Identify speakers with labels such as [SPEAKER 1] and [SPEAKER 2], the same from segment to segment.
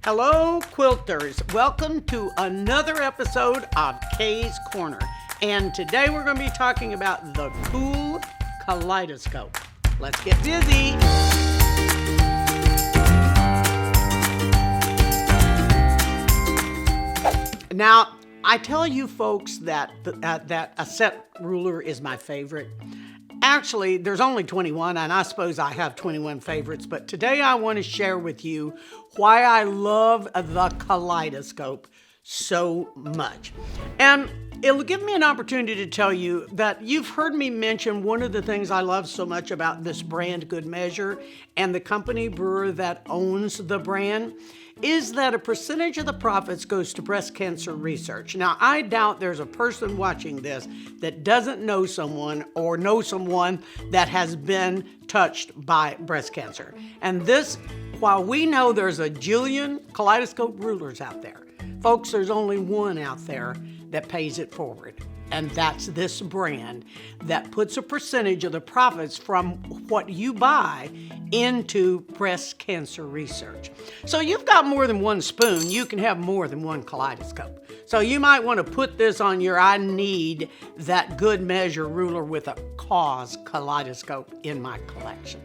[SPEAKER 1] Hello, quilters. Welcome to another episode of Kaye's Korner. And today we're going to be talking about the cool kaleidoscope. Let's get busy. Now, I tell you folks that a set ruler is my favorite. Actually, there's only 21, and I suppose I have 21 favorites, but today I want to share with you why I love the kaleidoscope so much. And it'll give me an opportunity to tell you that you've heard me mention one of the things I love so much about this brand, Good Measure, and the company brewer that owns the brand, is that a percentage of the profits goes to breast cancer research. Now, I doubt there's a person watching this that doesn't know someone or know someone that has been touched by breast cancer. And this, while we know there's a jillion kaleidoscope rulers out there, folks, there's only one out there that pays it forward. And that's this brand that puts a percentage of the profits from what you buy into breast cancer research. So you've got more than one spoon, you can have more than one kaleidoscope. So you might want to put this on your I need that Good Measure ruler with a KAYE'S kaleidoscope in my collection.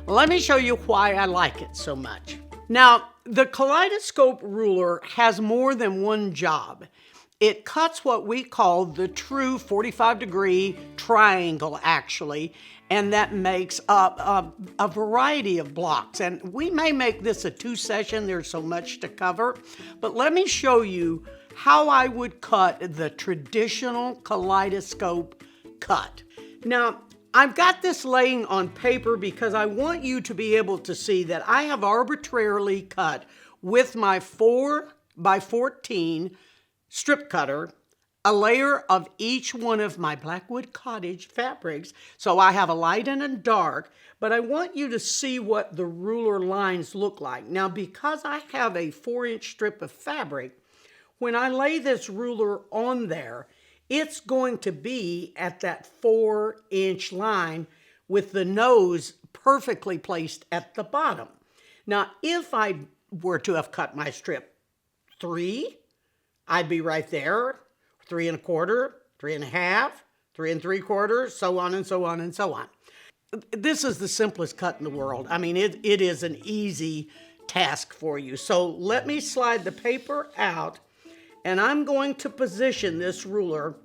[SPEAKER 1] Let me show you why I like it so much. Now, the kaleidoscope ruler has more than one job. It cuts what we call the true 45-degree triangle, actually, and that makes up a variety of blocks. And we may make this a two-session, there's so much to cover, but let me show you how I would cut the traditional kaleidoscope cut. Now, I've got this laying on paper because I want you to be able to see that I have arbitrarily cut with my 4x14 strip cutter a layer of each one of my Blackwood Cottage fabrics. So I have a light and a dark, but I want you to see what the ruler lines look like. Now, because I have a 4-inch strip of fabric, when I lay this ruler on there, it's going to be at that 4-inch line with the nose perfectly placed at the bottom. Now, if I were to have cut my strip 3, I'd be right there, 3 1/4, 3 1/2, 3 3/4, so on and so on and so on. This is the simplest cut in the world. I mean, it is an easy task for you. So let me slide the paper out, and I'm going to position this ruler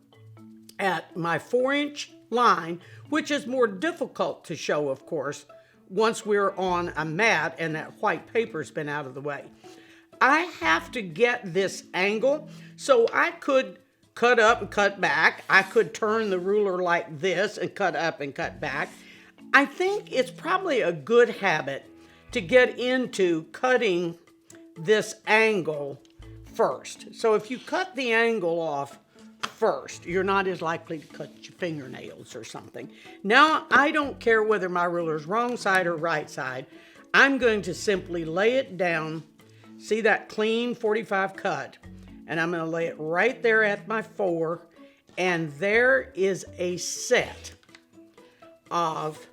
[SPEAKER 1] at my 4-inch line, which is more difficult to show, of course, once we're on a mat and that white paper's been out of the way. I have to get this angle, so I could cut up and cut back. I could turn the ruler like this and cut up and cut back. I think it's probably a good habit to get into cutting this angle first. So if you cut the angle off first, you're not as likely to cut your fingernails or something. Now, I don't care whether my ruler's wrong side or right side. I'm going to simply lay it down. See that clean 45 cut, and I'm going to lay it right there at my 4, and there is a set of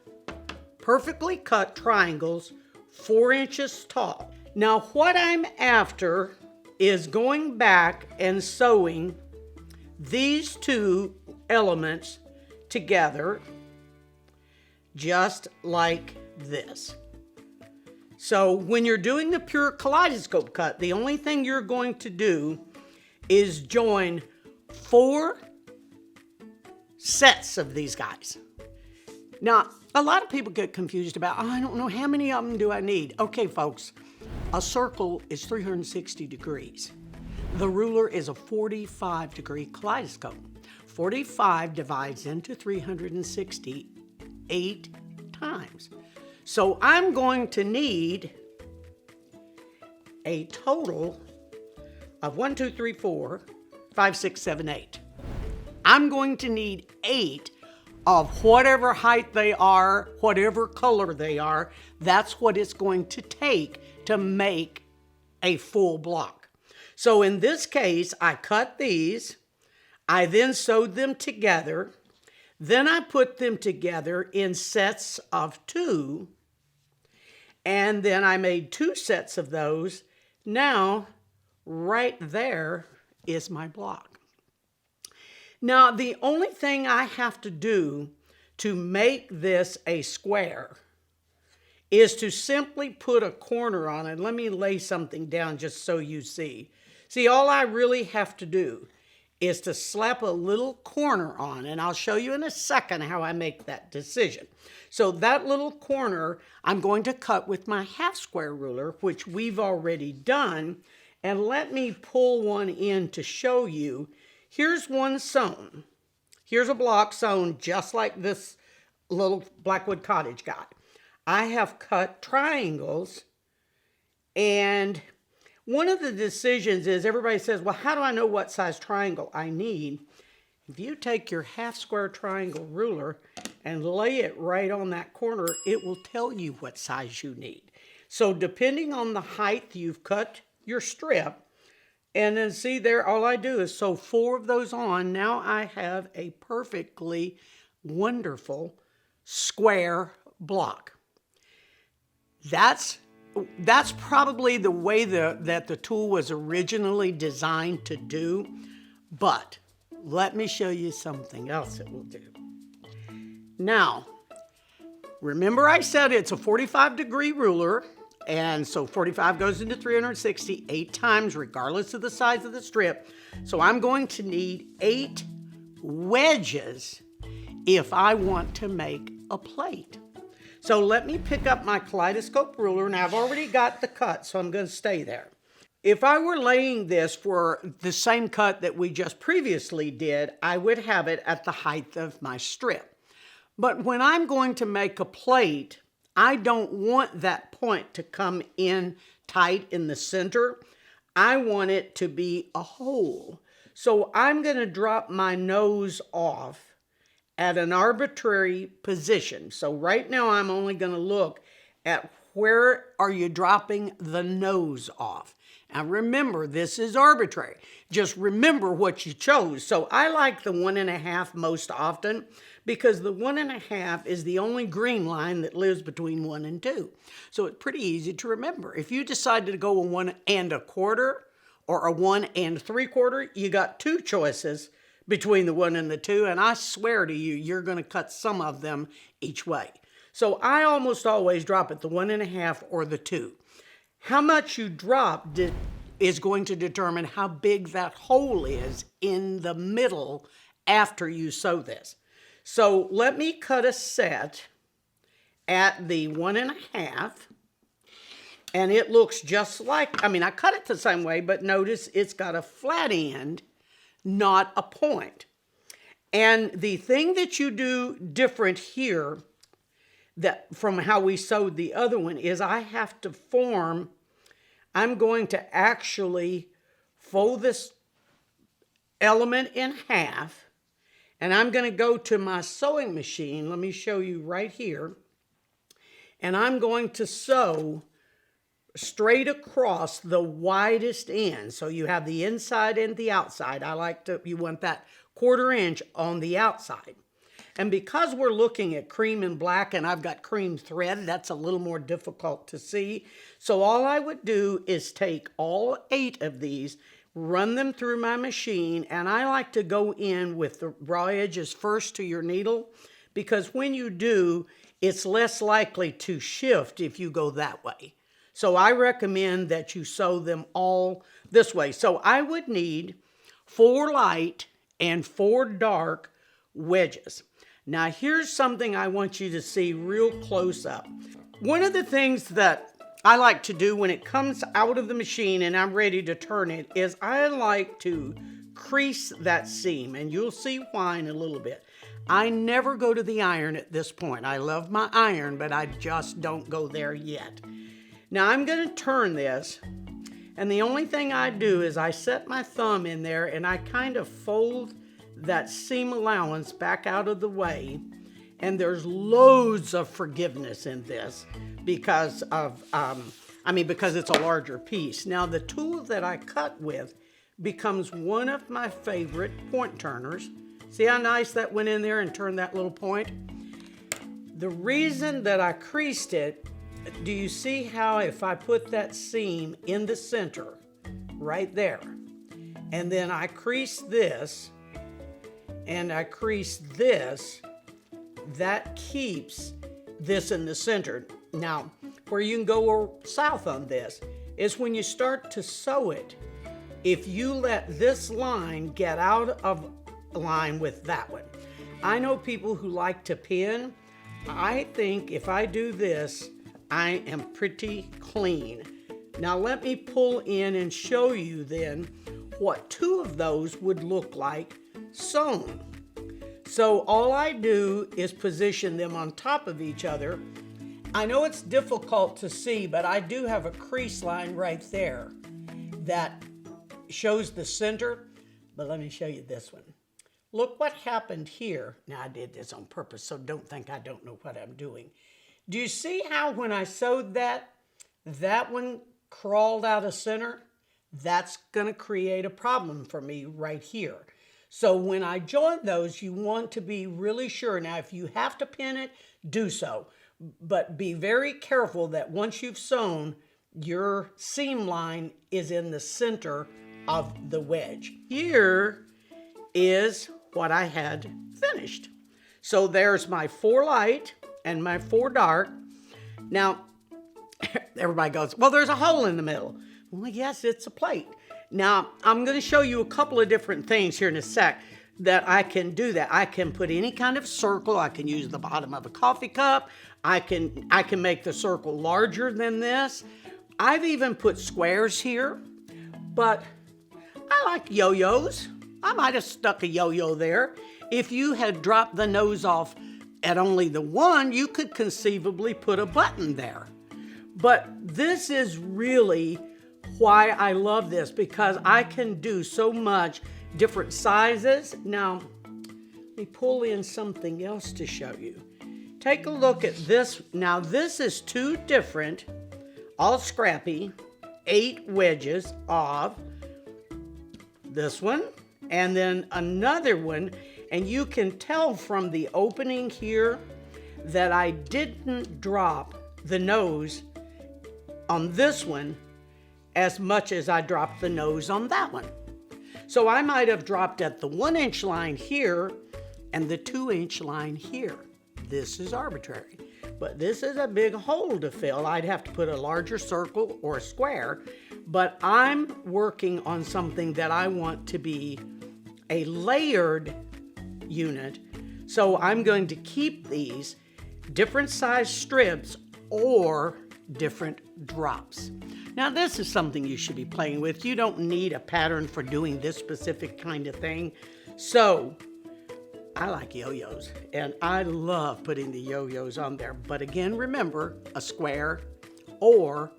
[SPEAKER 1] perfectly cut triangles 4 inches tall. Now, what I'm after is going back and sewing these two elements together just like this. So when you're doing the pure kaleidoscope cut, the only thing you're going to do is join 4 sets of these guys. Now, a lot of people get confused about, I don't know, how many of them do I need? Okay, folks, a circle is 360 degrees. The ruler is a 45-degree kaleidoscope. 45 divides into 360 8 times. So I'm going to need a total of 1, 2, 3, 4, 5, 6, 7, 8. I'm going to need 8 of whatever height they are, whatever color they are. That's what it's going to take to make a full block. So in this case, I cut these. I then sewed them together. Then I put them together in sets of 2, and then I made 2 sets of those Now, right there is my block. Now, the only thing I have to do to make this a square is to simply put a corner on it. Let me lay something down just so you see. See, all I really have to do is to slap a little corner on, and I'll show you in a second how I make that decision. So that little corner I'm going to cut with my half square ruler, which we've already done. And let me pull one in to show you. Here's one sewn. Here's a block sewn just like this little Blackwood cottage got. I have cut triangles, and one of the decisions is everybody says, well, how do I know what size triangle I need? If you take your half square triangle ruler and lay it right on that corner, it will tell you what size you need. So depending on the height you've cut your strip, and then see there, all I do is sew 4 of those on. Now I have a perfectly wonderful square block. That's probably the way that the tool was originally designed to do, but let me show you something else it will do. Now, remember I said it's a 45-degree ruler, and so 45 goes into 360 8 times, regardless of the size of the strip. So I'm going to need 8 wedges if I want to make a plate. So let me pick up my kaleidoscope ruler, and I've already got the cut, so I'm going to stay there. If I were laying this for the same cut that we just previously did, I would have it at the height of my strip. But when I'm going to make a plate, I don't want that point to come in tight in the center. I want it to be a hole. So I'm going to drop my nose off at an arbitrary position. So right now I'm only going to look at where are you dropping the nose off. Now remember, this is arbitrary. Just remember what you chose. So I like the 1.5 most often because the 1.5 is the only green line that lives between 1 and 2. So it's pretty easy to remember. If you decided to go a 1 1/4 or a 1 3/4, you got 2 choices between the 1 and the 2, and I swear to you, you're going to cut some of them each way. So I almost always drop at the 1.5 or the 2. How much you drop is going to determine how big that hole is in the middle after you sew this. So let me cut a set at the 1.5, and it looks just like, I cut it the same way, but notice it's got a flat end, not a point. And the thing that you do different here that from how we sewed the other one is I have to form, I'm going to actually fold this element in half, and I'm going to go to my sewing machine. Let me show you right here. And I'm going to sew straight across the widest end. So you have the inside and the outside. You want that 1/4 inch on the outside. And because we're looking at cream and black and I've got cream thread, that's a little more difficult to see. So all I would do is take all 8 of these, run them through my machine, and I like to go in with the raw edges first to your needle, because when you do, it's less likely to shift if you go that way. So I recommend that you sew them all this way. So I would need 4 light and 4 dark wedges. Now here's something I want you to see real close up. One of the things that I like to do when it comes out of the machine and I'm ready to turn it is I like to crease that seam, and you'll see why in a little bit. I never go to the iron at this point. I love my iron, but I just don't go there yet. Now I'm going to turn this, and the only thing I do is I set my thumb in there and I kind of fold that seam allowance back out of the way, and there's loads of forgiveness in this because of, because it's a larger piece. Now the tool that I cut with becomes one of my favorite point turners. See how nice that went in there and turned that little point? The reason that I creased it do you see how if I put that seam in the center, right there, and then I crease this, and I crease this, that keeps this in the center. Now, where you can go south on this is when you start to sew it. If you let this line get out of line with that one. I know people who like to pin. I think if I do this, I am pretty clean. Now let me pull in and show you then what two of those would look like sewn. So all I do is position them on top of each other. I know it's difficult to see, but I do have a crease line right there that shows the center. But let me show you this one. Look what happened here. Now I did this on purpose, so don't think I don't know what I'm doing. Do you see how when I sewed that one crawled out of center? That's gonna create a problem for me right here. So when I join those, you want to be really sure. Now, if you have to pin it, do so. But be very careful that once you've sewn, your seam line is in the center of the wedge. Here is what I had finished. So there's my 4 light and my 4 dark. Now, everybody goes, well, there's a hole in the middle. Well, yes, it's a plate. Now, I'm going to show you a couple of different things here in a sec that I can do that. I can put any kind of circle. I can use the bottom of a coffee cup. I can make the circle larger than this. I've even put squares here, but I like yo-yos. I might have stuck a yo-yo there. If you had dropped the nose off at only the one, you could conceivably put a button there. But this is really why I love this, because I can do so much different sizes. Now, let me pull in something else to show you. Take a look at this. Now, this is 2 different, all scrappy, 8 wedges of this one, and then another one, and you can tell from the opening here that I didn't drop the nose on this one as much as I dropped the nose on that one. So I might have dropped at the 1-inch line here and the 2-inch line here. This is arbitrary, but this is a big hole to fill. I'd have to put a larger circle or a square, but I'm working on something that I want to be a layered unit. So I'm going to keep these different size strips or different drops. Now this is something you should be playing with. You don't need a pattern for doing this specific kind of thing. So I like yo-yos and I love putting the yo-yos on there. But again, remember a square or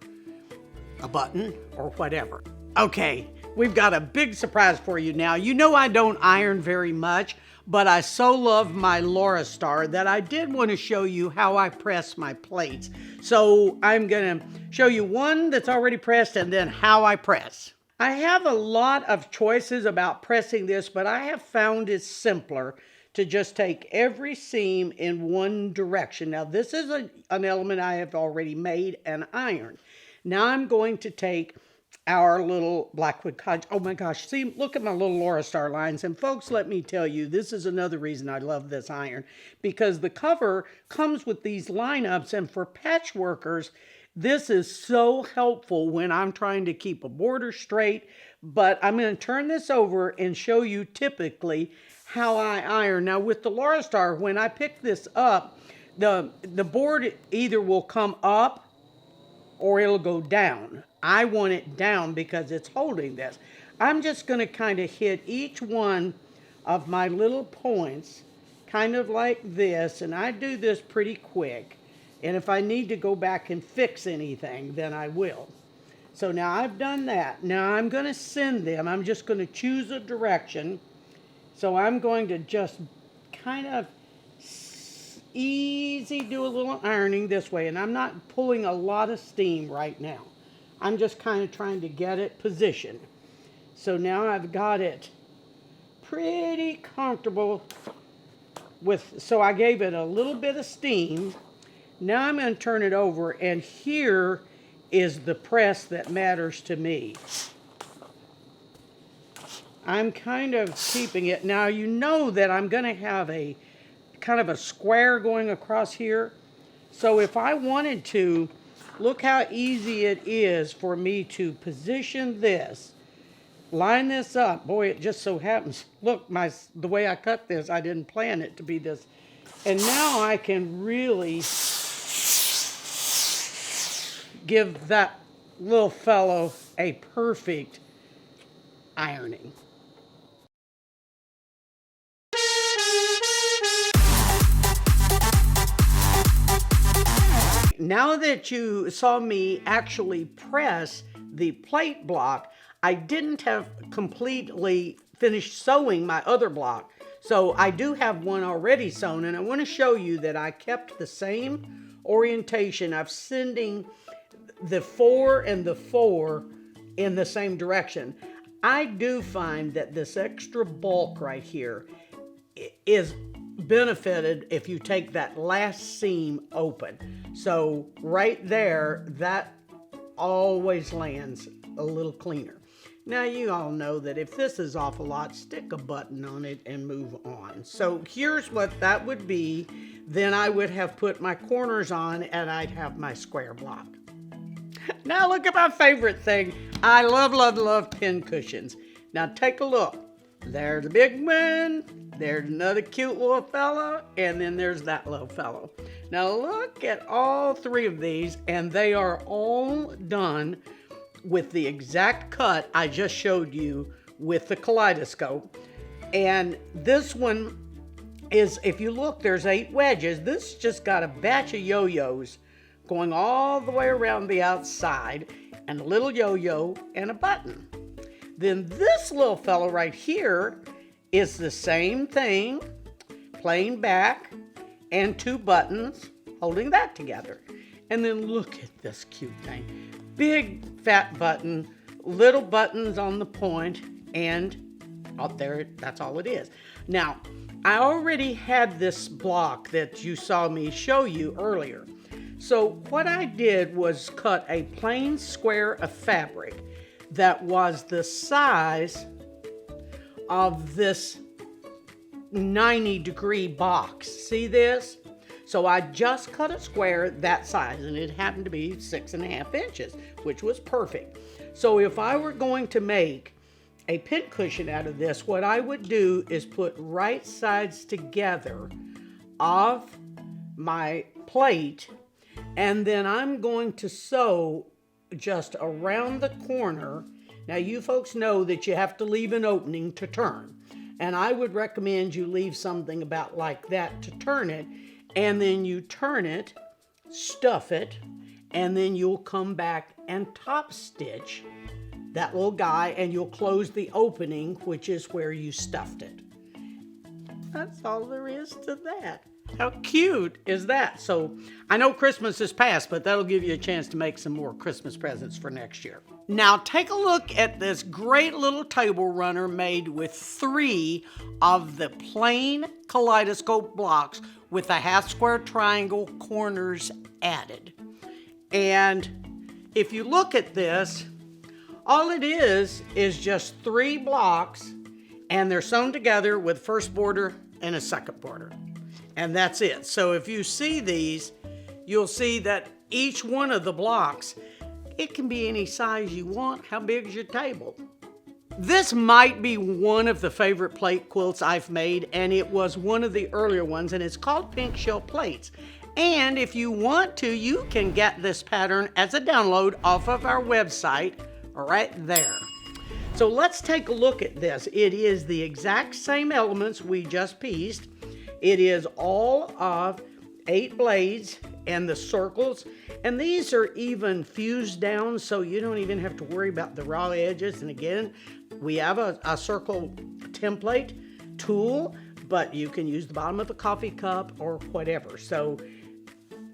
[SPEAKER 1] a button or whatever. Okay, we've got a big surprise for you now. You know I don't iron very much, but I so love my Laura Star that I did want to show you how I press my plates. So I'm going to show you one that's already pressed and then how I press. I have a lot of choices about pressing this, but I have found it simpler to just take every seam in one direction. Now this is an element I have already made and ironed. Now I'm going to take our little Blackwood Cottage. Oh my gosh, see, look at my little Laura Star lines. And folks, let me tell you, this is another reason I love this iron, because the cover comes with these lineups, and for patchworkers, this is so helpful when I'm trying to keep a border straight. But I'm going to turn this over and show you typically how I iron. Now with the Laura Star, when I pick this up, the board either will come up or it'll go down. I want it down because it's holding this. I'm just going to kind of hit each one of my little points kind of like this, and I do this pretty quick. And if I need to go back and fix anything, then I will. So now I've done that. Now I'm going to send them. I'm just going to choose a direction. So I'm going to just kind of easy do a little ironing this way, and I'm not pulling a lot of steam right now. I'm just kind of trying to get it positioned. So now I've got it pretty comfortable with, so I gave it a little bit of steam. Now I'm going to turn it over, and here is the press that matters to me. I'm kind of keeping it. Now you know that I'm going to have a kind of a square going across here. So if I wanted to, look how easy it is for me to position this, line this up. Boy, it just so happens, look, the way I cut this, I didn't plan it to be this. And now I can really give that little fellow a perfect ironing. Now that you saw me actually press the plate block, I didn't have completely finished sewing my other block. So I do have one already sewn, and I want to show you that I kept the same orientation of sending the 4 and the 4 in the same direction. I do find that this extra bulk right here is benefited if you take that last seam open. So right there, that always lands a little cleaner. Now you all know that if this is off a lot, stick a button on it and move on. So here's what that would be. Then I would have put my corners on and I'd have my square block. Now look at my favorite thing. I love, love, love pin cushions. Now take a look. There's a big one. There's another cute little fellow. And then there's that little fellow. Now look at all 3 of these, and they are all done with the exact cut I just showed you with the kaleidoscope. And this one is, if you look, there's 8 wedges. This just got a batch of yo-yos going all the way around the outside, and a little yo-yo and a button. Then this little fellow right here is the same thing, plain back and 2 buttons holding that together. And then look at this cute thing. Big fat button, little buttons on the point, and up there, that's all it is. Now, I already had this block that you saw me show you earlier. So what I did was cut a plain square of fabric that was the size of this 90-degree box. See this? So I just cut a square that size, and it happened to be 6.5 inches, which was perfect. So if I were going to make a pin cushion out of this, what I would do is put right sides together of my plate, and then I'm going to sew just around the corner. Now you folks know that you have to leave an opening to turn, and I would recommend you leave something about like that to turn it, and then you turn it, stuff it, and then you'll come back and top stitch that little guy, and you'll close the opening, which is where you stuffed it. That's all there is to that. How cute is that? So I know Christmas is past, but that'll give you a chance to make some more Christmas presents for next year. Now take a look at this great little table runner made with 3 of the plain kaleidoscope blocks with the half square triangle corners added. And if you look at this, all it is just 3 blocks, and they're sewn together with first border and a second border. And that's it. So if you see these, you'll see that each one of the blocks, it can be any size you want. How big is your table? This might be one of the favorite plate quilts I've made, and it was one of the earlier ones, and it's called Pink Shell Plates. And if you want to, you can get this pattern as a download off of our website right there. So let's take a look at this. It is the exact same elements we just pieced. It is all of 8 blades and the circles, and these are even fused down, so you don't even have to worry about the raw edges. And again, we have a circle template tool, but you can use the bottom of a coffee cup or whatever. So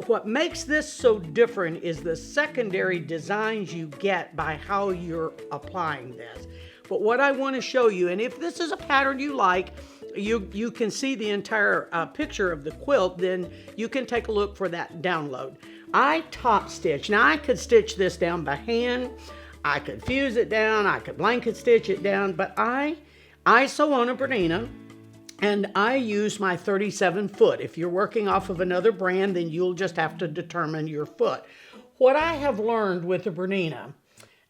[SPEAKER 1] what makes this so different is the secondary designs you get by how you're applying this. But what I want to show you, and if this is a pattern you like, you can see the entire picture of the quilt, then you can take a look for that download. I top stitch. Now I could stitch this down by hand, I could fuse it down, I could blanket stitch it down, but I sew on a Bernina, and I use my 37 foot. If you're working off of another brand, then you'll just have to determine your foot. What I have learned with the Bernina,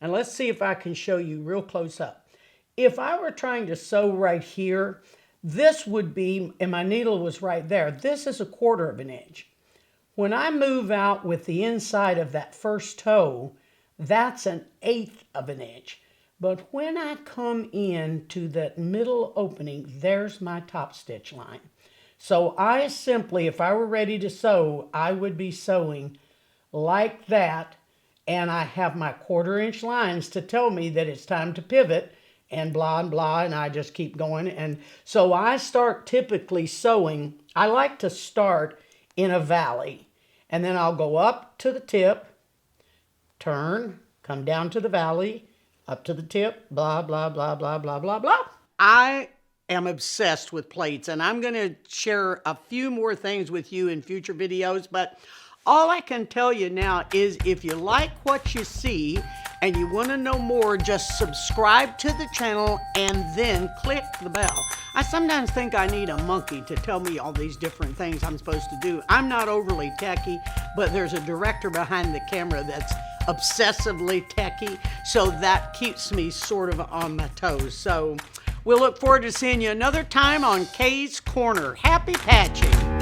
[SPEAKER 1] and let's see if I can show you real close up. If I were trying to sew right here, this would be, and my needle was right there, this is 1/4 of an inch. When I move out with the inside of that first toe, that's 1/8 of an inch. But when I come in to that middle opening, there's my top stitch line. So I simply, if I were ready to sew, I would be sewing like that, and I have my 1/4 inch lines to tell me that it's time to pivot, and blah and blah, and I just keep going. And so I start typically sewing, I like to start in a valley, and then I'll go up to the tip, turn, come down to the valley, up to the tip, blah, blah, blah, blah, blah, blah, blah. I am obsessed with plates, and I'm going to share a few more things with you in future videos, but all I can tell you now is if you like what you see and you want to know more, just subscribe to the channel and then click the bell. I sometimes think I need a monkey to tell me all these different things I'm supposed to do. I'm not overly techy, but there's a director behind the camera that's obsessively techy, so that keeps me sort of on my toes. So we'll look forward to seeing you another time on Kaye's Corner. Happy patching!